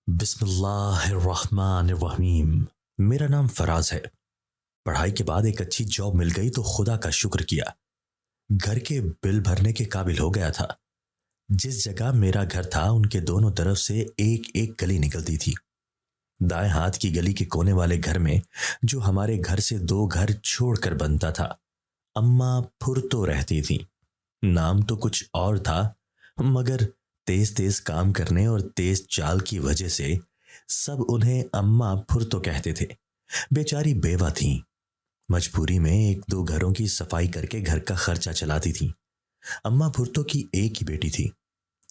बिस्मिल्लाहिर्रहमानिर्रहीम। मेरा नाम फराज है। पढ़ाई के बाद एक अच्छी जॉब मिल गई तो खुदा का शुक्र किया। घर के बिल भरने के काबिल हो गया था। जिस जगह मेरा घर था उनके दोनों तरफ से एक एक गली निकलती थी। दाएं हाथ की गली के कोने वाले घर में, जो हमारे घर से दो घर छोड़कर बनता था, अम्मा फुरतो रहती थी। नाम तो कुछ और था, मगर तेज तेज काम करने और तेज चाल की वजह से सब उन्हें अम्मा फुरतो कहते थे। बेचारी बेवा थीं। मजबूरी में एक दो घरों की सफाई करके घर का खर्चा चलाती थी। अम्मा फुरतो की एक ही बेटी थी,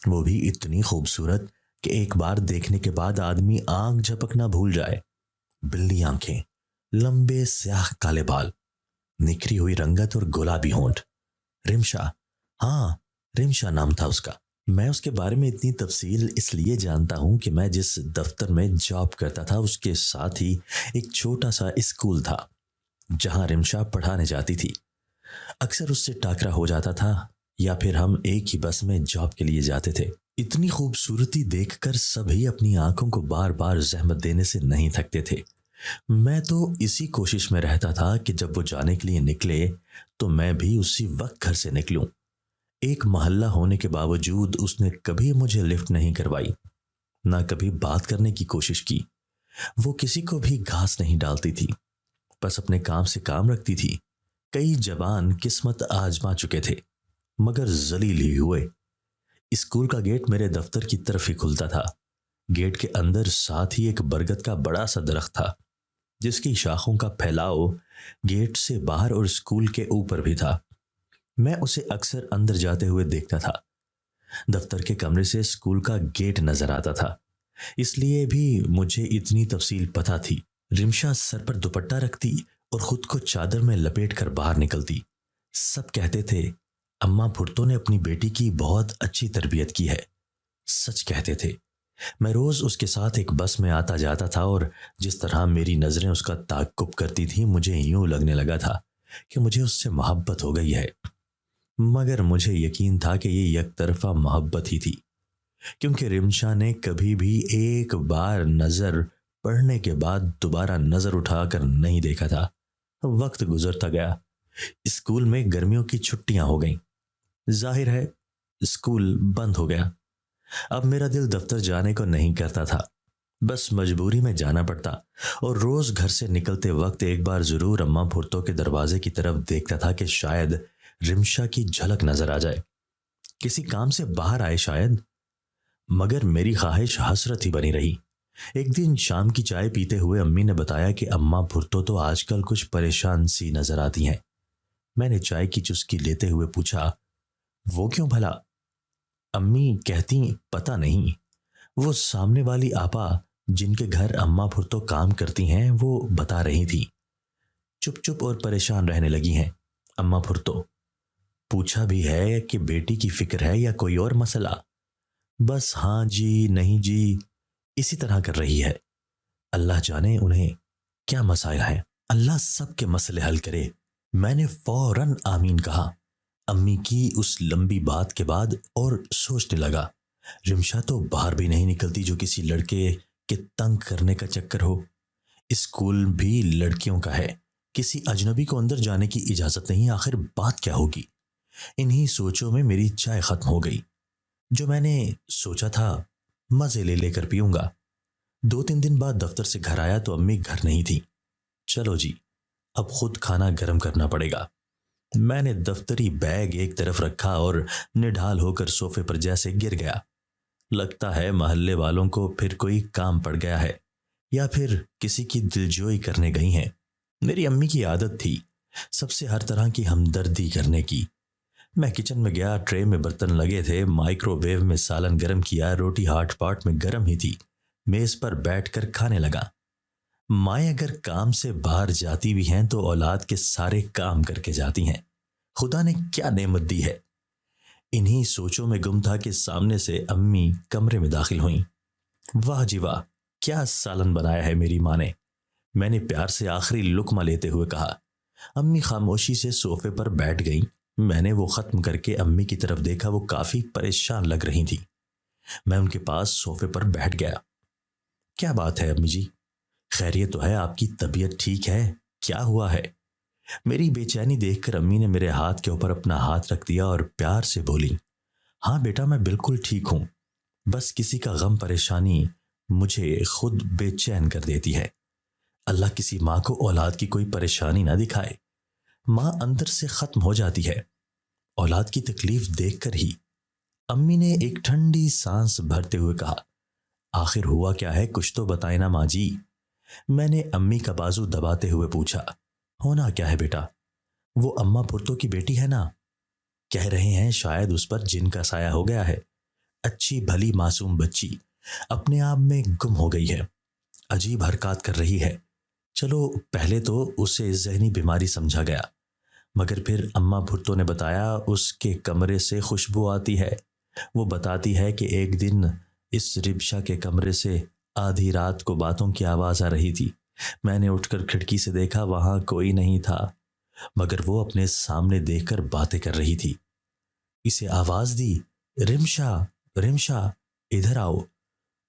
वो भी इतनी खूबसूरत कि एक बार देखने के बाद आदमी आंख झपकना भूल जाए। बिल्ली आंखें, लंबे स्याह काले बाल, निखरी हुई रंगत और गुलाबी होंठ। रिमशा, हाँ, रिमशा नाम था उसका। मैं उसके बारे में इतनी तफसील इसलिए जानता हूं कि मैं जिस दफ्तर में जॉब करता था उसके साथ ही एक छोटा सा स्कूल था जहां रिमशा पढ़ाने जाती थी। अक्सर उससे टाकरा हो जाता था या फिर हम एक ही बस में जॉब के लिए जाते थे। इतनी खूबसूरती देखकर सभी अपनी आंखों को बार बार जहमत देने से नहीं थकते थे। मैं तो इसी कोशिश में रहता था कि जब वो जाने के लिए निकले तो मैं भी उसी वक्त घर से निकलूं। एक मोहल्ला होने के बावजूद उसने कभी मुझे लिफ्ट नहीं करवाई, ना कभी बात करने की कोशिश की। वो किसी को भी घास नहीं डालती थी, बस अपने काम से काम रखती थी। कई जवान किस्मत आजमा चुके थे, मगर जलील ही हुए। स्कूल का गेट मेरे दफ्तर की तरफ ही खुलता था। गेट के अंदर साथ ही एक बरगद का बड़ा सा दरख्त था, जिसकी शाखों का फैलाव गेट से बाहर और स्कूल के ऊपर भी था। मैं उसे अक्सर अंदर जाते हुए देखता था। दफ्तर के कमरे से स्कूल का गेट नजर आता था, इसलिए भी मुझे इतनी तफसील पता थी। रिमशा सर पर दुपट्टा रखती और खुद को चादर में लपेट कर बाहर निकलती। सब कहते थे अम्मा भुट्टो ने अपनी बेटी की बहुत अच्छी तरबियत की है। सच कहते थे। मैं रोज उसके साथ एक बस में आता जाता था और जिस तरह मेरी नजरें उसका ताक्कुब करती थी, मुझे यूं लगने लगा था कि मुझे उससे मोहब्बत हो गई है। मगर मुझे यकीन था कि ये एक तरफा मोहब्बत ही थी, क्योंकि रिमशा ने कभी भी एक बार नजर पढ़ने के बाद दोबारा नजर उठाकर नहीं देखा था। वक्त गुजरता गया। स्कूल में गर्मियों की छुट्टियां हो गईं। जाहिर है स्कूल बंद हो गया। अब मेरा दिल दफ्तर जाने को नहीं करता था, बस मजबूरी में जाना पड़ता। और रोज घर से निकलते वक्त एक बार जरूर अम्मा भुट्टो के दरवाजे की तरफ देखता था कि शायद रिमशा की झलक नजर आ जाए, किसी काम से बाहर आए शायद। मगर मेरी ख्वाहिश हसरत ही बनी रही। एक दिन शाम की चाय पीते हुए अम्मी ने बताया कि अम्मा भुट्टो तो आजकल कुछ परेशान सी नजर आती हैं। मैंने चाय की चुस्की लेते हुए पूछा, वो क्यों भला? अम्मी कहती, पता नहीं, वो सामने वाली आपा जिनके घर अम्मा भुट्टो काम करती हैं वो बता रही थी। चुप चुप और परेशान रहने लगी हैं अम्मा भुट्टो। पूछा भी है कि बेटी की फिक्र है या कोई और मसला? बस हाँ जी नहीं जी इसी तरह कर रही है। अल्लाह जाने उन्हें क्या मसाइल हैं। अल्लाह सबके मसले हल करे। मैंने फौरन आमीन कहा अम्मी की उस लंबी बात के बाद और सोचने लगा, रिमशा तो बाहर भी नहीं निकलती जो किसी लड़के के तंग करने का चक्कर हो। स्कूल भी लड़कियों का है, किसी अजनबी को अंदर जाने की इजाजत नहीं। आखिर बात क्या होगी? इन्हीं सोचों में मेरी चाय खत्म हो गई। जो मैंने सोचा था मजे ले लेकर पीऊंगा। 2-3 दिन बाद दफ्तर से घर आया तो अम्मी घर नहीं थी। चलो जी, अब खुद खाना गर्म करना पड़ेगा। मैंने दफ्तरी बैग एक तरफ रखा और निढाल होकर सोफे पर जैसे गिर गया। लगता है मोहल्ले वालों को फिर कोई काम पड़ गया है या फिर किसी की दिलजोई करने गई हैं। मेरी अम्मी की आदत थी सबसे हर तरह की हमदर्दी करने की। मैं किचन में गया, ट्रे में बर्तन लगे थे, माइक्रोवेव में सालन गर्म किया, रोटी हॉट पॉट में गर्म ही थी। मेज पर बैठकर खाने लगा। माएँ अगर काम से बाहर जाती भी हैं तो औलाद के सारे काम करके जाती हैं। खुदा ने क्या नेमत दी है। इन्हीं सोचों में गुम था कि सामने से अम्मी कमरे में दाखिल हुईं। वाह जी वाह, क्या सालन बनाया है मेरी माँ ने। मैंने प्यार से आखिरी लुकमा लेते हुए कहा। अम्मी खामोशी से सोफे पर बैठ गईं। मैंने वो खत्म करके अम्मी की तरफ देखा, वो काफी परेशान लग रही थी। मैं उनके पास सोफे पर बैठ गया। क्या बात है अम्मी जी, खैरियत तो है? आपकी तबीयत ठीक है? क्या हुआ है? मेरी बेचैनी देखकर अम्मी ने मेरे हाथ के ऊपर अपना हाथ रख दिया और प्यार से बोली, हाँ बेटा, मैं बिल्कुल ठीक हूं। बस किसी का गम परेशानी मुझे खुद बेचैन कर देती है। अल्लाह किसी माँ को औलाद की कोई परेशानी ना दिखाए। माँ अंदर से खत्म हो जाती है औलाद की तकलीफ देखकर ही। अम्मी ने एक ठंडी सांस भरते हुए कहा, आखिर हुआ क्या है, कुछ तो बताए ना माँ जी। मैंने अम्मी का बाजू दबाते हुए पूछा, होना क्या है बेटा? वो अम्मा पुरतो की बेटी है ना, कह रहे हैं शायद उस पर जिन का साया हो गया है। अच्छी भली मासूम बच्ची अपने आप में गुम हो गई है, अजीब हरकत कर रही है। चलो पहले तो उसे जहनी बीमारी समझा गया, मगर फिर अम्मा भुट्टो ने बताया उसके कमरे से खुशबू आती है। वो बताती है कि एक दिन इस रिब्शा के कमरे से आधी रात को बातों की आवाज़ आ रही थी। मैंने उठकर खिड़की से देखा, वहां कोई नहीं था, मगर वो अपने सामने देखकर बातें कर रही थी। इसे आवाज़ दी, रिमशा रिमशा इधर आओ।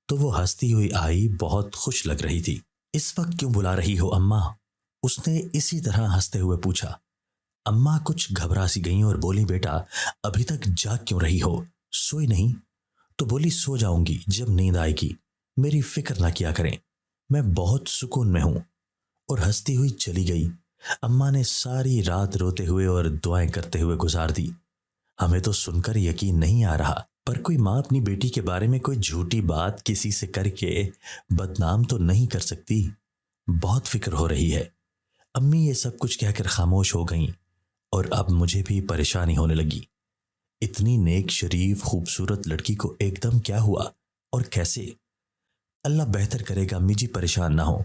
तो वो हंसती हुई आई, बहुत खुश लग रही थी। इस वक्त क्यों बुला रही हो अम्मा? उसने इसी तरह हंसते हुए पूछा। अम्मा कुछ घबरा सी गईं और बोली, बेटा अभी तक जाग क्यों रही हो, सोई नहीं? तो बोली, सो जाऊंगी जब नींद आएगी, मेरी फिक्र ना किया करें, मैं बहुत सुकून में हूं। और हंसती हुई चली गई। अम्मा ने सारी रात रोते हुए और दुआएं करते हुए गुजार दी। हमें तो सुनकर यकीन नहीं आ रहा, पर कोई माँ अपनी बेटी के बारे में कोई झूठी बात किसी से करके बदनाम तो नहीं कर सकती। बहुत फिक्र हो रही है। अम्मी ये सब कुछ कहकर खामोश हो गईं और अब मुझे भी परेशानी होने लगी। इतनी नेक शरीफ खूबसूरत लड़की को एकदम क्या हुआ और कैसे? अल्लाह बेहतर करेगा अम्मी जी, परेशान ना हो।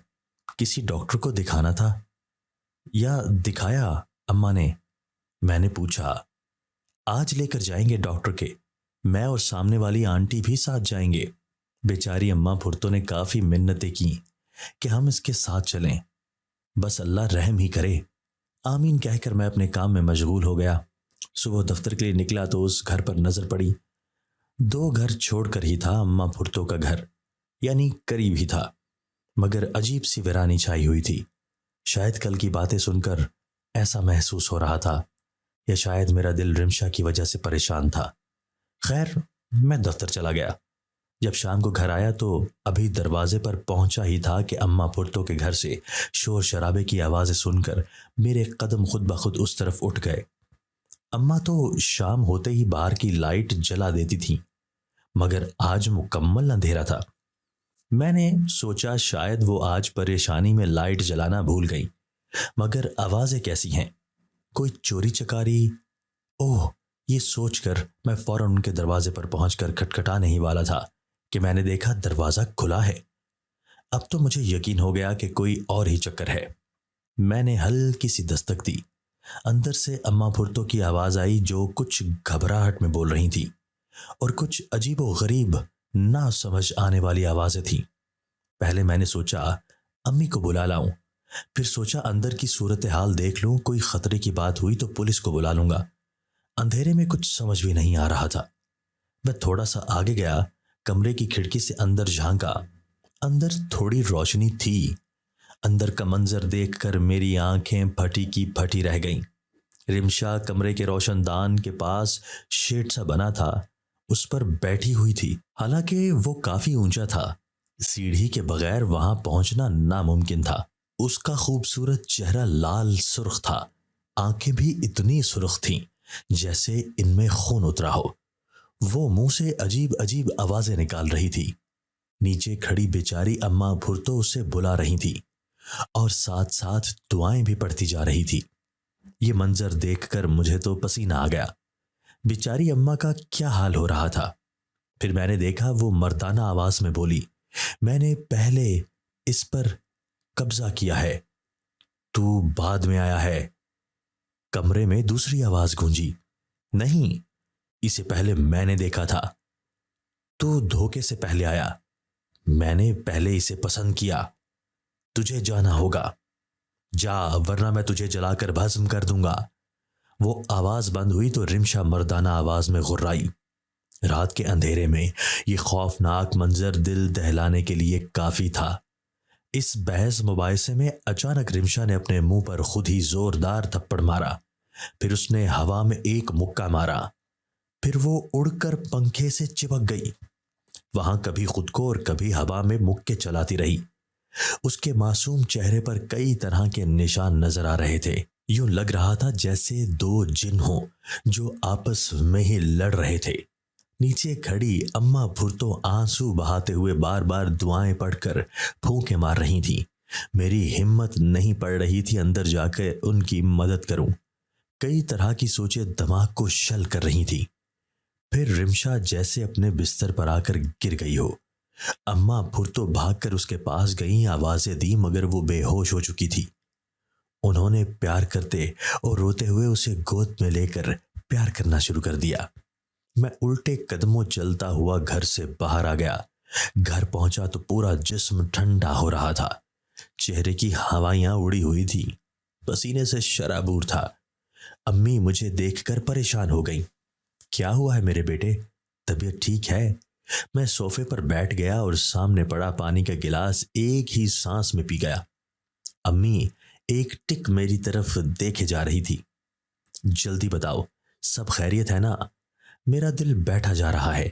किसी डॉक्टर को दिखाना था या दिखाया अम्मा ने? मैंने पूछा। आज लेकर जाएंगे डॉक्टर के, मैं और सामने वाली आंटी भी साथ जाएंगे। बेचारी अम्मा भुर्तो ने काफी मिन्नतें की कि हम इसके साथ चलें, बस अल्लाह रहम ही करे। आमीन कहकर मैं अपने काम में मशगूल हो गया। सुबह दफ्तर के लिए निकला तो उस घर पर नजर पड़ी। 2 घर छोड़कर ही था अम्मा भुर्तो का घर, यानी करीब ही था, मगर अजीब सी वीरानी छाई हुई थी। शायद कल की बातें सुनकर ऐसा महसूस हो रहा था, या शायद मेरा दिल रिमशा की वजह से परेशान था। खैर, मैं दफ्तर चला गया। जब शाम को घर आया तो अभी दरवाजे पर पहुंचा ही था कि अम्मा पुरतो के घर से शोर शराबे की आवाज़ें सुनकर मेरे कदम खुद ब खुद उस तरफ उठ गए। अम्मा तो शाम होते ही बाहर की लाइट जला देती थी, मगर आज मुकम्मल अंधेरा था। मैंने सोचा शायद वो आज परेशानी में लाइट जलाना भूल गई, मगर आवाज़ें कैसी हैं, कोई चोरी चकारी? ओह, ये सोचकर मैं फौरन उनके दरवाजे पर पहुंचकर खटखटाने ही वाला था कि मैंने देखा दरवाजा खुला है। अब तो मुझे यकीन हो गया कि कोई और ही चक्कर है। मैंने हल्की सी दस्तक दी। अंदर से अम्मा भुर्तो की आवाज आई, जो कुछ घबराहट में बोल रही थी और कुछ अजीबो गरीब ना समझ आने वाली आवाजें थी। पहले मैंने सोचा अम्मी को बुला लाऊं, फिर सोचा अंदर की सूरत हाल देख लूं, कोई खतरे की बात हुई तो पुलिस को बुला लूंगा। अंधेरे में कुछ समझ भी नहीं आ रहा था। मैं थोड़ा सा आगे गया, कमरे की खिड़की से अंदर झांका। अंदर थोड़ी रोशनी थी। अंदर का मंजर देखकर मेरी आंखें फटी की फटी रह गईं। रिमशा कमरे के रोशनदान के पास शेड सा बना था, उस पर बैठी हुई थी। हालांकि वो काफी ऊंचा था, सीढ़ी के बगैर वहां पहुंचना नामुमकिन था। उसका खूबसूरत चेहरा लाल सुर्ख था, आंखें भी इतनी सुर्ख थीं जैसे इनमें खून उतरा हो। वो मुंह से अजीब अजीब आवाजें निकाल रही थी। नीचे खड़ी बेचारी अम्मा भुर्तो उसे बुला रही थी और साथ साथ दुआएं भी पढ़ती जा रही थी। ये मंजर देखकर मुझे तो पसीना आ गया। बेचारी अम्मा का क्या हाल हो रहा था। फिर मैंने देखा वो मर्दाना आवाज में बोली, मैंने पहले इस पर कब्जा किया है, तू बाद में आया है। कमरे में दूसरी आवाज गूंजी, नहीं, इसे पहले मैंने देखा था, तू धोखे से पहले आया, मैंने पहले इसे पसंद किया, तुझे जाना होगा, जा वरना मैं तुझे जलाकर भस्म कर दूंगा। वो आवाज बंद हुई तो रिमशा मर्दाना आवाज में गुर्राई, रात के अंधेरे में ये खौफनाक मंजर दिल दहलाने के लिए काफी था। इस बहस मुबाहिसे में अचानक रिमशा ने अपने मुंह पर खुद ही जोरदार थप्पड़ मारा। फिर उसने हवा में एक मुक्का मारा। फिर वो उड़कर पंखे से चिपक गई। वहां कभी खुद को और कभी हवा में मुक्के चलाती रही। उसके मासूम चेहरे पर कई तरह के निशान नजर आ रहे थे। यूं लग रहा था जैसे दो जिन हों जो आपस में ही लड़ रहे थे। नीचे खड़ी अम्मा भुर्तो आंसू बहाते हुए बार बार दुआएं पढ़कर फूंके मार रही थी। मेरी हिम्मत नहीं पड़ रही थी अंदर जाकर उनकी मदद करूं। कई तरह की सोचें दिमाग को शल कर रही थी। फिर रिमशा जैसे अपने बिस्तर पर आकर गिर गई हो। अम्मा भुर्तो भागकर उसके पास गईं, आवाजें दी, मगर वो बेहोश हो चुकी थी। उन्होंने प्यार करते और रोते हुए उसे गोद में लेकर प्यार करना शुरू कर दिया। मैं उल्टे कदमों चलता हुआ घर से बाहर आ गया। घर पहुंचा तो पूरा जिस्म ठंडा हो रहा था। चेहरे की हवाइयां उड़ी हुई थी। पसीने से शराबूर था। अम्मी मुझे देखकर परेशान हो गई। क्या हुआ है मेरे बेटे, तबीयत ठीक है? मैं सोफे पर बैठ गया और सामने पड़ा पानी का गिलास एक ही सांस में पी गया। अम्मी एक टिक मेरी तरफ देखे जा रही थी। जल्दी बताओ, सब खैरियत है ना? मेरा दिल बैठा जा रहा है।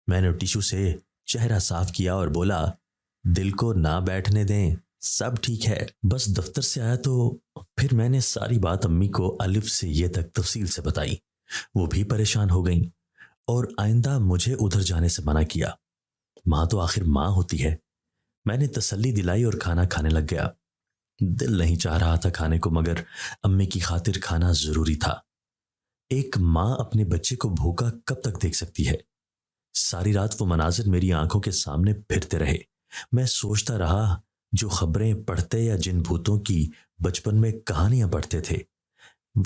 मैंने टिश्यू से चेहरा साफ किया और बोला, दिल को ना बैठने दें, सब ठीक है, बस दफ्तर से आया तो। फिर मैंने सारी बात अम्मी को अलिफ से ये तक तफसील से बताई। वो भी परेशान हो गई और आइंदा मुझे उधर जाने से मना किया। माँ तो आखिर माँ होती है। मैंने तसल्ली दिलाई और खाना खाने लग गया। दिल नहीं चाह रहा था खाने को, मगर अम्मी की खातिर खाना जरूरी था। एक माँ अपने बच्चे को भूखा कब तक देख सकती है? सारी रात वो मनाजिर मेरी आंखों के सामने फिरते रहे। मैं सोचता रहा, जो खबरें पढ़ते या जिन भूतों की बचपन में कहानियां पढ़ते थे,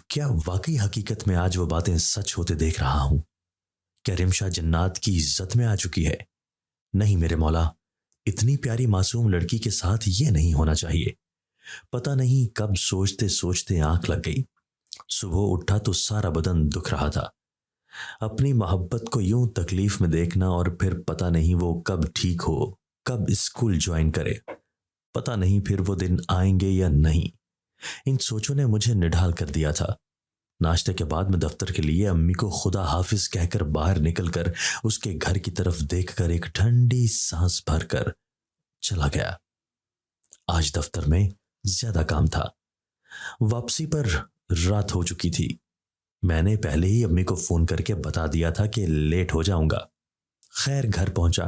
क्या वाकई हकीकत में आज वो बातें सच होते देख रहा हूं? क्या रिमशा जन्नात की इज्जत में आ चुकी है? नहीं मेरे मौला, इतनी प्यारी मासूम लड़की के साथ ये नहीं होना चाहिए। पता नहीं कब सोचते सोचते आंख लग गई। सुबह उठा तो सारा बदन दुख रहा था। अपनी मोहब्बत को यूं तकलीफ में देखना, और फिर पता नहीं वो कब ठीक हो, कब स्कूल ज्वाइन करे। पता नहीं फिर वो दिन आएंगे या नहीं। इन सोचों ने मुझे निढाल कर दिया था। नाश्ते के बाद मैं दफ्तर के लिए अम्मी को खुदा हाफिज कहकर बाहर निकलकर उसके घर की तरफ देखकर एक ठंडी सांस भरकर चला गया। आज दफ्तर में ज्यादा काम था। वापसी पर रात हो चुकी थी। मैंने पहले ही अम्मी को फोन करके बता दिया था कि लेट हो जाऊंगा। खैर घर पहुंचा।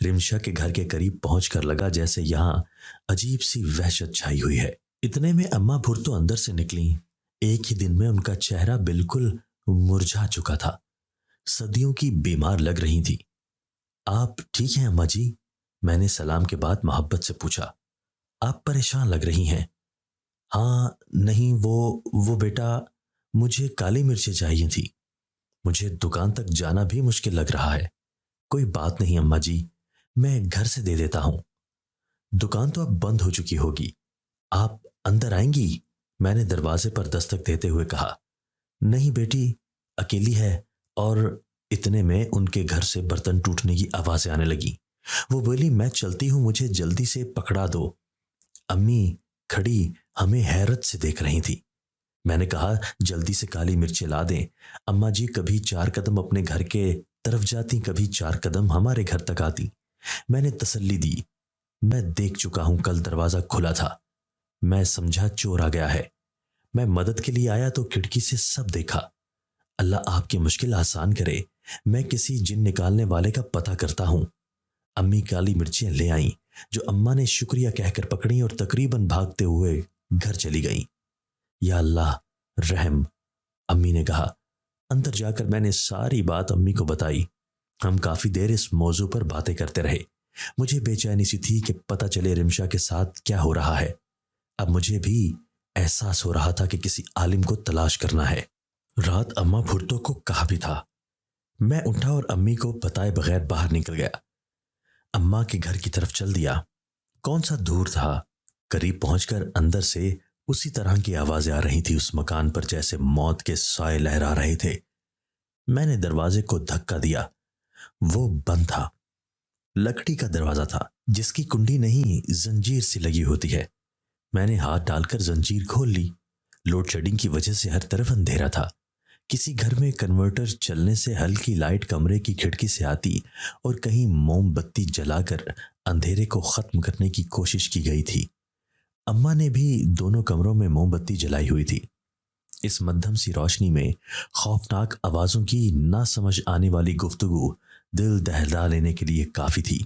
रिमशा के घर के करीब पहुंचकर लगा जैसे यहां अजीब सी वहशत छाई हुई है। इतने में अम्मा भुर्तो अंदर से निकली। एक ही दिन में उनका चेहरा बिल्कुल मुरझा चुका था। सदियों की बीमार लग रही थी। आप ठीक हैं अम्मा जी? मैंने सलाम के बाद मोहब्बत से पूछा। आप परेशान लग रही हैं। हाँ नहीं, वो बेटा, मुझे काली मिर्चें चाहिए थी। मुझे दुकान तक जाना भी मुश्किल लग रहा है। कोई बात नहीं अम्मा जी, मैं घर से दे देता हूं। दुकान तो अब बंद हो चुकी होगी, आप अंदर आएंगी? मैंने दरवाजे पर दस्तक देते हुए कहा। नहीं बेटी, अकेली है। और इतने में उनके घर से बर्तन टूटने की आवाजें आने लगी। वो बोली, मैं चलती हूं, मुझे जल्दी से पकड़ा दो। अम्मी खड़ी हमें हैरत से देख रही थी। मैंने कहा, जल्दी से काली मिर्चें ला दें। अम्मा जी कभी 4 कदम अपने घर के तरफ जाती, कभी 4 कदम हमारे घर तक आती। मैंने तसल्ली दी, मैं देख चुका हूं, कल दरवाजा खुला था। मैं समझा चोर आ गया है। मैं मदद के लिए आया तो खिड़की से सब देखा। अल्लाह आपकी मुश्किल आसान करे। मैं किसी जिन निकालने वाले का पता करता हूं। अम्मी काली मिर्चें ले आई, जो अम्मा ने शुक्रिया कहकर पकड़ी और तकरीबन भागते हुए घर चली गई। या अल्लाह रहम, अम्मी ने कहा। अंदर जाकर मैंने सारी बात अम्मी को बताई। हम काफी देर इस मौजू पर बातें करते रहे। मुझे बेचैनी सी थी कि पता चले रिमशा के साथ क्या हो रहा है। अब मुझे भी एहसास हो रहा था कि किसी आलिम को तलाश करना है। रात अम्मा भुर्तो को कहा भी था। मैं उठा और अम्मी को बताए बगैर बाहर निकल गया। अम्मा के घर की तरफ चल दिया। कौन सा दूर था। करीब पहुंचकर अंदर से उसी तरह की आवाजें आ रही थी उस मकान पर, जैसे मौत के साए लहरा रहे थे। मैंने दरवाजे को धक्का दिया। वो बंद था। लकड़ी का दरवाजा था जिसकी कुंडी नहीं जंजीर सी लगी होती है। मैंने हाथ डालकर जंजीर खोल ली। लोड शेडिंग की वजह से हर तरफ अंधेरा था। किसी घर में कन्वर्टर चलने से हल्की लाइट कमरे की खिड़की से आती और कहीं मोमबत्ती जलाकर अंधेरे को खत्म करने की कोशिश की गई थी। अम्मा ने भी दोनों कमरों में मोमबत्ती जलाई हुई थी। इस मध्यम सी रोशनी में खौफनाक आवाजों की ना समझ आने वाली गुफ्तगू दिल दहला लेने के लिए काफी थी।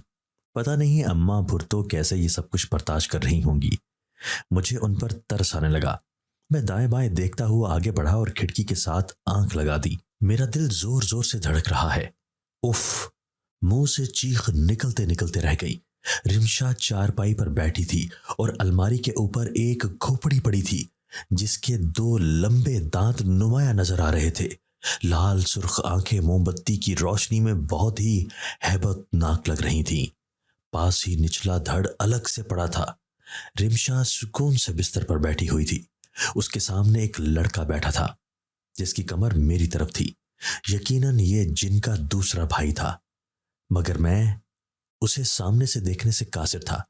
पता नहीं अम्मा भुर्तो कैसे ये सब कुछ बर्दाश्त कर रही होंगी। मुझे उन पर तरस आने लगा। मैं दाएं बाएं देखता हुआ आगे बढ़ा और खिड़की के साथ आंख लगा दी। मेरा दिल जोर जोर से धड़क रहा है। उफ! मुंह से चीख निकलते निकलते रह गई। रिमशा चारपाई पर बैठी थी और अलमारी के ऊपर एक खोपड़ी पड़ी थी जिसके दो लंबे दांत नुमाया नजर आ रहे थे। लाल सुर्ख आंखें मोमबत्ती की रोशनी में बहुत ही हैबतनाक लग रही थीं। पास ही निचला धड़ अलग से पड़ा था। रिमशा सुकून से बिस्तर पर बैठी हुई थी। उसके सामने एक लड़का बैठा था जिसकी कमर मेरी तरफ थी। यकीनन ये जिनका दूसरा भाई था, मगर मैं उसे सामने से देखने से कासिर था।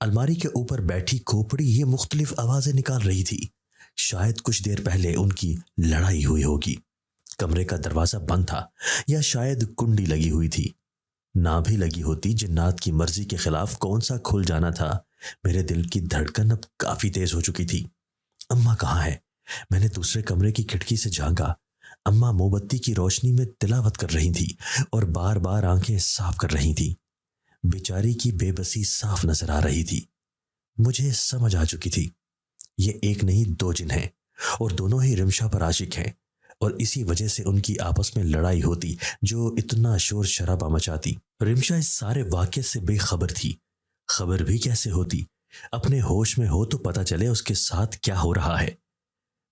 अलमारी के ऊपर बैठी खोपड़ी ये मुख्तलिफ आवाजें निकाल रही थी। शायद कुछ देर पहले उनकी लड़ाई हुई होगी। कमरे का दरवाजा बंद था या शायद कुंडी लगी हुई थी। ना भी लगी होती, जिन्नात की मर्जी के खिलाफ कौन सा खुल जाना था। मेरे दिल की धड़कन अब काफी तेज हो चुकी थी। अम्मा कहाँ है? मैंने दूसरे कमरे की खिड़की से झांका। अम्मा मोमबत्ती की रोशनी में तिलावत कर रही थी और बार बार आंखें साफ कर रही थी। बेचारी की बेबसी साफ नजर आ रही थी। मुझे समझ आ चुकी थी, ये एक नहीं दो जिन हैं और दोनों ही रिमशा पर आशिक हैं और इसी वजह से उनकी आपस में लड़ाई होती जो इतना शोर शराबा मचाती। रिमशा इस सारे वाक़े से बेखबर थी। खबर भी कैसे होती? अपने होश में हो तो पता चले उसके साथ क्या हो रहा है।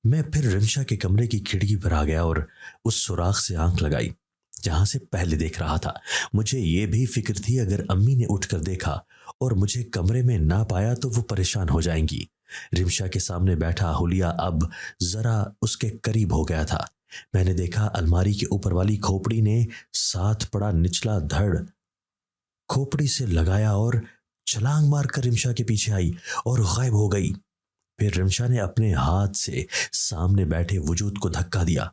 मैं फिर रिमशा के कमरे की खिड़की पर आ गया और उस सुराख से आंख लगाई जहां से पहले देख रहा था। मुझे यह भी फिक्र थी अगर अम्मी ने उठकर देखा और मुझे कमरे में ना पाया तो वो परेशान हो जाएंगी। रिमशा के सामने बैठा हुलिया अब जरा उसके करीब हो गया था। मैंने देखा अलमारी के ऊपर वाली खोपड़ी ने साथ पड़ा निचला धड़ खोपड़ी से लगाया और छलांग मारकर रिमशा के पीछे आई और गायब हो गई। फिर रिमशा ने अपने हाथ से सामने बैठे वजूद को धक्का दिया।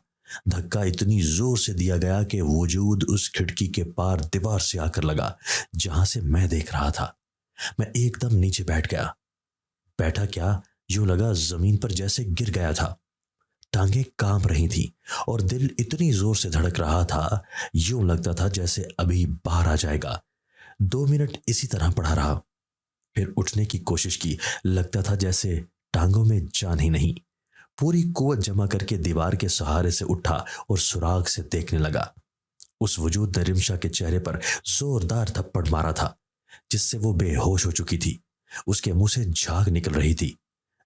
धक्का इतनी जोर से दिया गया कि वजूद उस खिड़की के पार दीवार से आकर लगा जहां से मैं देख रहा था। मैं एकदम नीचे बैठ गया। बैठा क्या, यूं लगा जमीन पर जैसे गिर गया था। टांगें कांप रही थी और दिल इतनी जोर से धड़क रहा था, यूं लगता था जैसे अभी बाहर आ जाएगा। 2 मिनट इसी तरह पड़ा रहा, फिर उठने की कोशिश की। लगता था जैसे टांगों में जान ही नहीं। पूरी कुव्वत जमा करके दीवार के सहारे से उठा और सुराग से देखने लगा। उस वजूद ने रिमशा के चेहरे पर जोरदार थप्पड़ मारा था जिससे वो बेहोश हो चुकी थी। उसके मुंह से झाग निकल रही थी।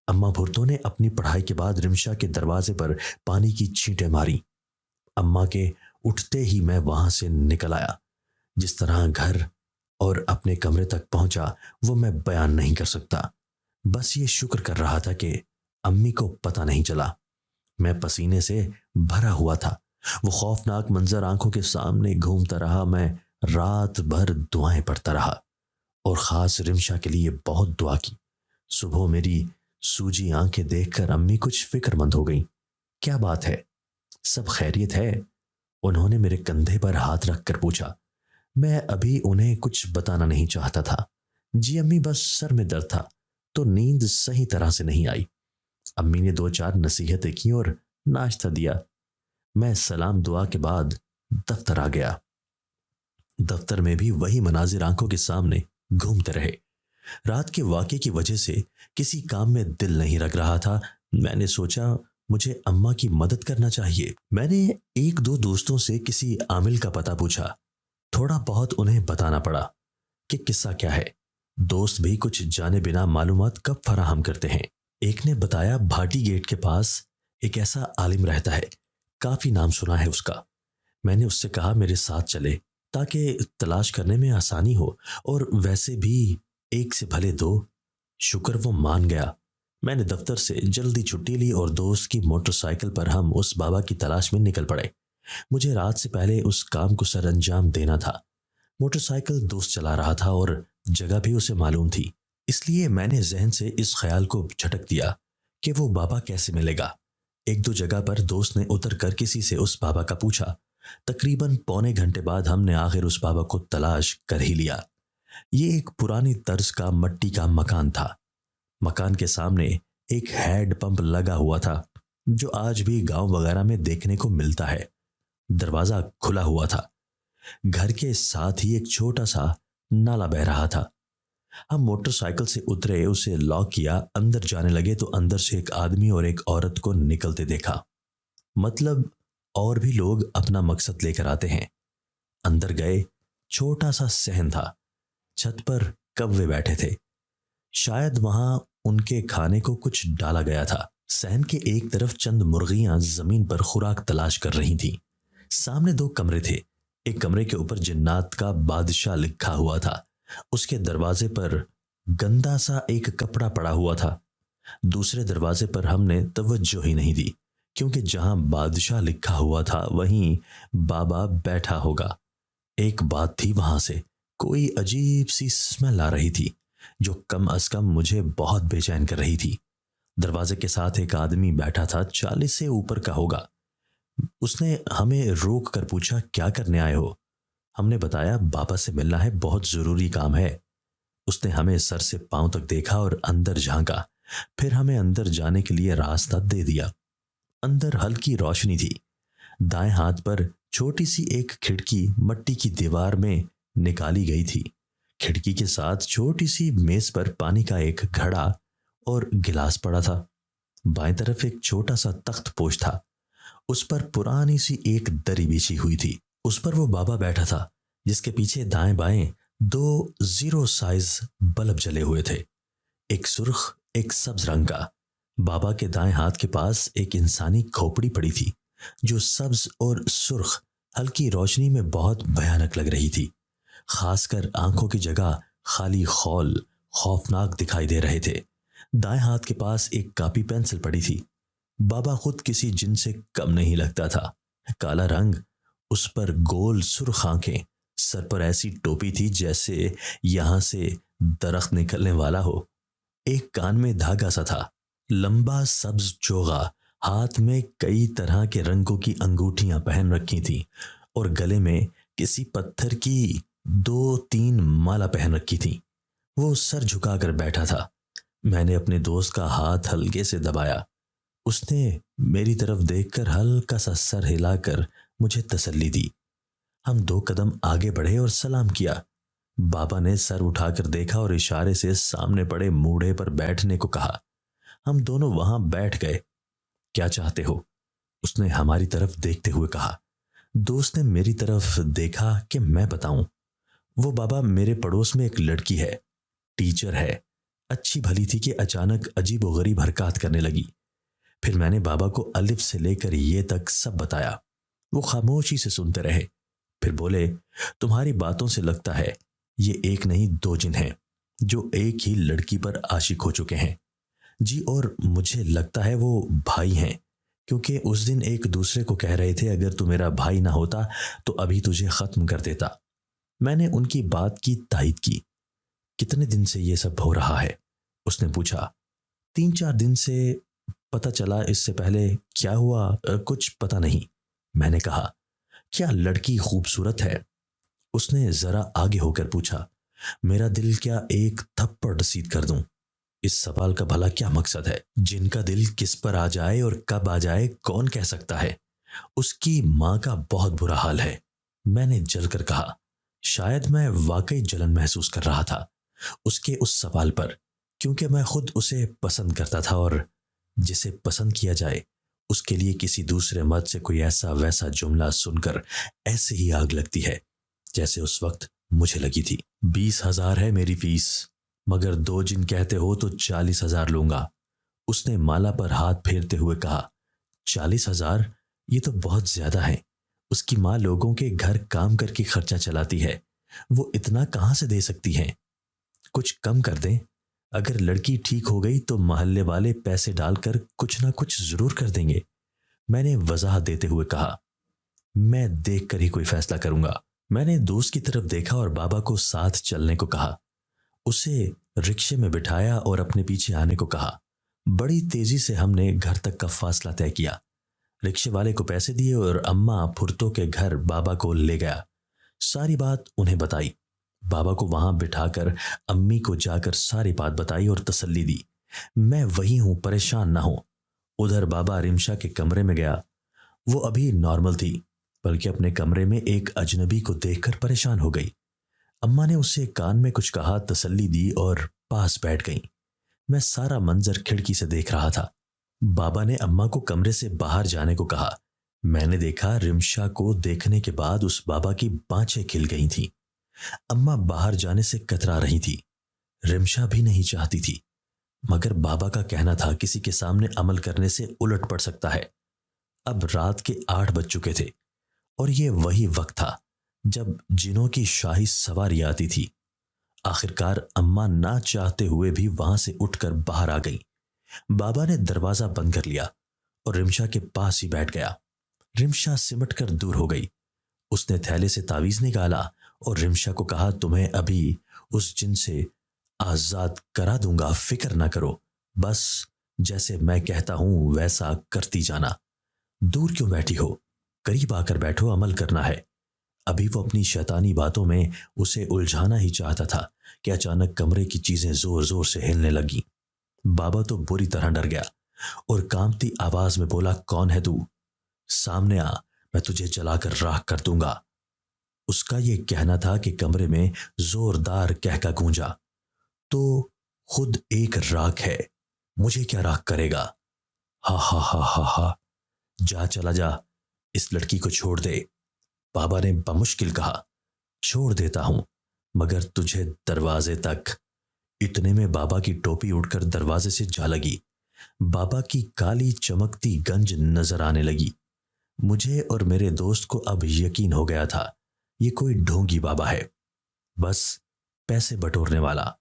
अम्मा भुर्तो ने अपनी पढ़ाई के बाद रिमशा के दरवाजे पर पानी की छींटें मारी। अम्मा के उठते ही मैं वहां से निकल आया। जिस तरह घर और अपने कमरे तक पहुंचा वो मैं बयान नहीं कर सकता। बस ये शुक्र कर रहा था कि अम्मी को पता नहीं चला। मैं पसीने से भरा हुआ था। वो खौफनाक मंजर आंखों के सामने घूमता रहा। मैं रात भर दुआएं पढ़ता रहा और खास रिमशा के लिए बहुत दुआ की। सुबह मेरी सूजी आंखें देखकर अम्मी कुछ फिक्रमंद हो गई। क्या बात है, सब खैरियत है? उन्होंने मेरे कंधे पर हाथ रखकर पूछा। मैं अभी उन्हें कुछ बताना नहीं चाहता था। जी अम्मी, बस सर में दर्द था तो नींद सही तरह से नहीं आई। अम्मी ने 2-4 नसीहतें की और नाश्ता दिया। मैं सलाम दुआ के बाद दफ्तर आ गया। दफ्तर में भी वही मनाजिर आंखों के सामने घूमते रहे। रात के वाक़े की वजह से किसी काम में दिल नहीं लग रहा था। मैंने सोचा मुझे अम्मा की मदद करना चाहिए। मैंने 1-2 दोस्तों से किसी आमिल का पता पूछा। थोड़ा बहुत उन्हें बताना पड़ा कि किस्सा क्या है। दोस्त भी कुछ जाने बिना मालूमात कब फराहम करते हैं। एक ने बताया भाटी गेट के पास एक ऐसा आलिम रहता है, काफी नाम सुना है उसका। मैंने उससे कहा मेरे साथ चले ताकि तलाश करने में आसानी हो और वैसे भी एक से भले दो। शुक्र वो मान गया। मैंने दफ्तर से जल्दी छुट्टी ली और दोस्त की मोटरसाइकिल पर हम उस बाबा की तलाश में निकल पड़े। मुझे रात से पहले उस काम को सर अंजाम देना था। मोटरसाइकिल दोस्त चला रहा था और जगह भी उसे मालूम थी, इसलिए मैंने जहन से इस ख्याल को झटक दिया कि वो बाबा कैसे मिलेगा। एक दो जगह पर दोस्त ने उतर कर किसी से उस बाबा का पूछा। तकरीबन पौने घंटे बाद हमने आखिर उस बाबा को तलाश कर ही लिया। ये एक पुरानी तर्ज का मट्टी का मकान था। मकान के सामने एक हैंड पंप लगा हुआ था, जो आज भी गांव वगैरह में देखने को मिलता है। दरवाजा खुला हुआ था। घर के साथ ही एक छोटा सा नाला बह रहा था। हम मोटरसाइकिल से उतरे, उसे लॉक किया, अंदर जाने लगे तो अंदर से एक आदमी और एक औरत को निकलते देखा। मतलब और भी लोग अपना मकसद लेकर आते हैं। अंदर गए, छोटा सा सहन था। छत पर कव्वे बैठे थे। शायद वहां उनके खाने को कुछ डाला गया था। सहन के एक तरफ चंद मुर्गियां जमीन पर खुराक तलाश कर रही थीं। सामने दो कमरे थे। एक कमरे के ऊपर जिन्नात का बादशाह लिखा हुआ था। उसके दरवाजे पर गंदा सा एक कपड़ा पड़ा हुआ था। दूसरे दरवाजे पर हमने तवज्जो ही नहीं दी, क्योंकि जहां बादशाह लिखा हुआ था वहीं बाबा बैठा होगा। एक बात थी, वहां से कोई अजीब सी स्मेल आ रही थी, जो कम अज कम मुझे बहुत बेचैन कर रही थी। दरवाजे के साथ एक आदमी बैठा था, 40 से ऊपर का होगा। उसने हमें रोक कर पूछा, क्या करने आए हो? हमने बताया, बाबा से मिलना है, बहुत जरूरी काम है। उसने हमें सर से पांव तक देखा और अंदर झांका, फिर हमें अंदर जाने के लिए रास्ता दे दिया। अंदर हल्की रोशनी थी। दाएं हाथ पर छोटी सी एक खिड़की मट्टी की दीवार में निकाली गई थी। खिड़की के साथ छोटी सी मेज पर पानी का एक घड़ा और गिलास पड़ा था। बाएं तरफ एक छोटा सा तख्त पोश था। उस पर पुरानी सी एक दरी बिछी हुई थी। उस पर वो बाबा बैठा था, जिसके पीछे दाएं बाएं दो जीरो साइज बल्ब जले हुए थे, एक सुर्ख एक सब्ज रंग का। बाबा के दाएं हाथ के पास एक इंसानी खोपड़ी पड़ी थी, जो सब्ज और सुर्ख हल्की रोशनी में बहुत भयानक लग रही थी। खासकर आंखों की जगह खाली खौल खौफनाक दिखाई दे रहे थे। दाएं हाथ के पास एक कॉपी पेंसिल पड़ी थी। बाबा खुद किसी जिन से कम नहीं लगता था। काला रंग, उस पर गोल सुर्ख आंखें, सर पर ऐसी टोपी थी जैसे यहां से दरख्त निकलने वाला हो। एक कान में धागा सा था, लंबा सब्ज चोगा, हाथ में कई तरह के रंगों की अंगूठियां पहन रखी थी और गले में किसी पत्थर की 2-3 माला पहन रखी थी। वो सर झुकाकर बैठा था। मैंने अपने दोस्त का हाथ हल्के से दबाया। उसने मेरी तरफ देखकर हल्का सा सर हिलाकर मुझे तसल्ली दी। हम 2 कदम आगे बढ़े और सलाम किया। बाबा ने सर उठाकर देखा और इशारे से सामने पड़े मूढ़े पर बैठने को कहा। हम दोनों वहां बैठ गए। क्या चाहते हो? उसने हमारी तरफ देखते हुए कहा। दोस्त ने मेरी तरफ देखा कि मैं बताऊं। वो बाबा, मेरे पड़ोस में एक लड़की है, टीचर है, अच्छी भली थी कि अचानक अजीब व गरीब हरकत करने लगी। फिर मैंने बाबा को अलिफ से लेकर ये तक सब बताया। वो खामोशी से सुनते रहे, फिर बोले, तुम्हारी बातों से लगता है ये एक नहीं 2 जिन हैं, जो एक ही लड़की पर आशिक हो चुके हैं। जी, और मुझे लगता है वो भाई हैं, क्योंकि उस दिन एक दूसरे को कह रहे थे, अगर तू मेरा भाई ना होता तो अभी तुझे खत्म कर देता। मैंने उनकी बात की तायद की। कितने दिन से ये सब हो रहा है? उसने पूछा। 3-4 दिन से। पता चला? इससे पहले क्या हुआ? कुछ पता नहीं, मैंने कहा। क्या लड़की खूबसूरत है? उसने जरा आगे होकर पूछा। मेरा दिल क्या एक थप्पड़ रसीद कर दूं? इस सवाल का भला क्या मकसद है? जिनका दिल किस पर आ जाए और कब आ जाए कौन कह सकता है। उसकी मां का बहुत बुरा हाल है, मैंने जलकर कहा। शायद मैं वाकई जलन महसूस कर रहा था उसके उस सवाल पर, क्योंकि मैं खुद उसे पसंद करता था और जिसे पसंद किया जाए उसके लिए किसी दूसरे मर्द से कोई ऐसा वैसा जुमला सुनकर ऐसे ही आग लगती है जैसे उस वक्त मुझे लगी थी। 20,000 है मेरी फीस, मगर 2 जिन कहते हो तो 40,000 लूंगा। उसने माला पर हाथ फेरते हुए कहा। 40,000? ये तो बहुत ज्यादा है। उसकी माँ लोगों के घर काम करके खर्चा चलाती है, वो इतना कहां से दे सकती है? कुछ कम कर दें। अगर लड़की ठीक हो गई तो मोहल्ले वाले पैसे डालकर कुछ ना कुछ जरूर कर देंगे, मैंने वजाहत देते हुए कहा। मैं देख कर ही कोई फैसला करूंगा, मैंने दोस्त की तरफ देखा और बाबा को साथ चलने को कहा। उसे रिक्शे में बिठाया और अपने पीछे आने को कहा। बड़ी तेजी से हमने घर तक का फासला तय किया। रिक्शे वाले को पैसे दिए और अम्मा फुर्तों के घर बाबा को ले गया। सारी बात उन्हें बताई। बाबा को वहां बिठाकर अम्मी को जाकर सारी बात बताई और तसल्ली दी। मैं वही हूं, परेशान ना हो। उधर बाबा रिमशा के कमरे में गया। वो अभी नॉर्मल थी, बल्कि अपने कमरे में एक अजनबी को देखकर परेशान हो गई। अम्मा ने उसे कान में कुछ कहा, तसल्ली दी और पास बैठ गई। मैं सारा मंजर खिड़की से देख रहा था। बाबा ने अम्मा को कमरे से बाहर जाने को कहा। मैंने देखा रिमशा को देखने के बाद उस बाबा की बाँछें खिल गई थीं। अम्मा बाहर जाने से कतरा रही थी। रिमशा भी नहीं चाहती थी, मगर बाबा का कहना था किसी के सामने अमल करने से उलट पड़ सकता है। अब रात के 8 बज चुके थे और ये वही वक्त था जब जिनों की शाही सवारी आती थी। आखिरकार अम्मा ना चाहते हुए भी वहां से उठकर बाहर आ गई। बाबा ने दरवाजा बंद कर लिया और रिमशा के पास ही बैठ गया। रिमशा सिमट कर दूर हो गई। उसने थैले से तावीज निकाला और रिमशा को कहा, तुम्हें अभी उस जिन से आजाद करा दूंगा, फिक्र ना करो, बस जैसे मैं कहता हूं वैसा करती जाना। दूर क्यों बैठी हो, करीब आकर बैठो, अमल करना है। अभी वो अपनी शैतानी बातों में उसे उलझाना ही चाहता था कि अचानक कमरे की चीजें जोर जोर से हिलने लगी। बाबा तो बुरी तरह डर गया और कांपती आवाज में बोला, कौन है तू? सामने आ, मैं तुझे जलाकर राख कर दूंगा। उसका यह कहना था कि कमरे में जोरदार कहका गूंजा। तो खुद एक राख है, मुझे क्या राख करेगा? हा हा हा हा हा, जा चला जा, इस लड़की को छोड़ दे। बाबा ने बमुश्किल कहा। छोड़ देता हूं, मगर तुझे दरवाजे तक। इतने में बाबा की टोपी उड़कर दरवाजे से जा लगी। बाबा की काली चमकती गंज नजर आने लगी। मुझे और मेरे दोस्त को अब यकीन हो गया था, ये कोई ढोंगी बाबा है, बस पैसे बटोरने वाला।